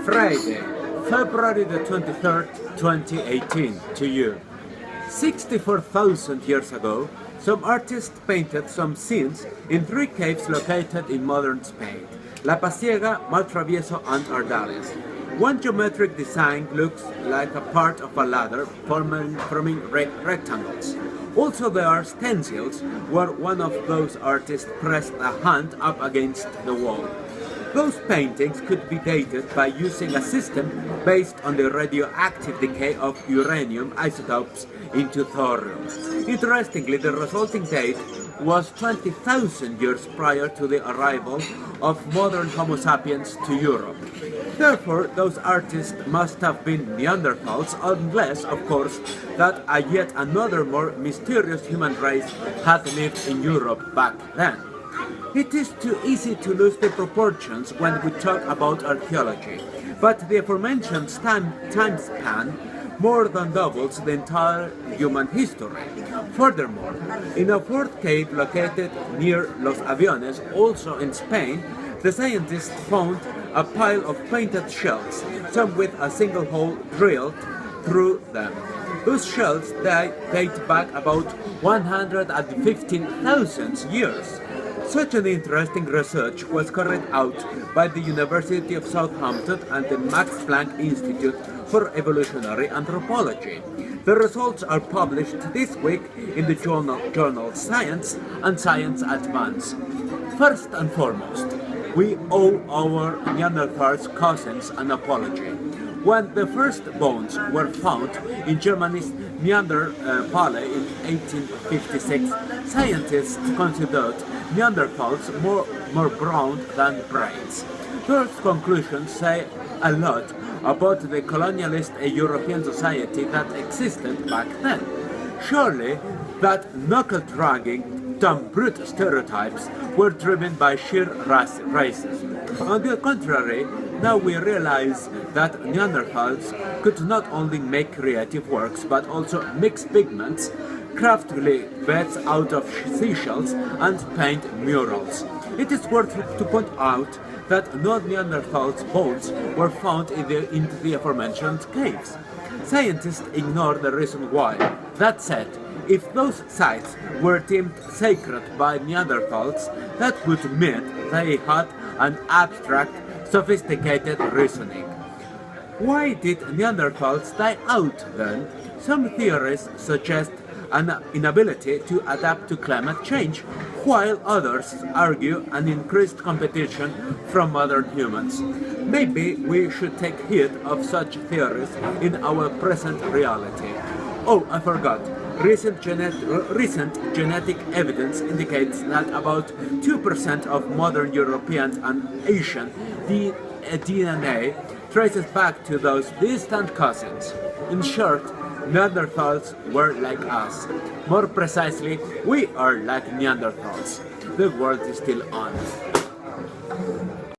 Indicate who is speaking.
Speaker 1: Friday, February the 23rd, 2018, to you. 64,000 years ago, some artists painted some scenes in three caves located in modern Spain: La Pasiega, Maltravieso and Ardales. One geometric design looks like a part of a ladder forming rectangles. Also there are stencils where one of those artists pressed a hand up against the wall. Those paintings could be dated by using a system based on the radioactive decay of uranium isotopes into thorium. Interestingly, the resulting date was 20,000 years prior to the arrival of modern Homo sapiens to Europe. Therefore, those artists must have been Neanderthals, unless, of course, that yet another more mysterious human race had lived in Europe back then. It is too easy to lose the proportions when we talk about archaeology, but the aforementioned time span more than doubles the entire human history. Furthermore, in a fourth cave located near Los Aviones, also in Spain, the scientists found a pile of painted shells, some with a single hole drilled through them. Those shells date back about 115,000 years. Such an interesting research was carried out by the University of Southampton and the Max Planck Institute for Evolutionary Anthropology. The results are published this week in the journal Science and Science Advance. First and foremost, we owe our Neanderthals cousins an apology. When the first bones were found in Germany's Neanderthal in 1856, scientists considered Neanderthals more brown than brains. Those conclusions say a lot about the colonialist European society that existed back then. Surely that knuckle-dragging, dumb brute stereotypes were driven by sheer racism. On the contrary, now we realize that Neanderthals could not only make creative works but also mix pigments, craftily beds out of seashells and paint murals. It is worth to point out that no Neanderthals bones were found in the aforementioned caves. Scientists ignore the reason why. That said, if those sites were deemed sacred by Neanderthals, that would mean they had an abstract, sophisticated reasoning. Why did Neanderthals die out then? Some theories suggest an inability to adapt to climate change, while others argue an increased competition from modern humans. Maybe we should take heed of such theories in our present reality. Oh, I forgot. Recent genetic evidence indicates that about 2% of modern European and Asian DNA traces back to those distant cousins. In short, Neanderthals were like us. More precisely, we are like Neanderthals. The world is still on.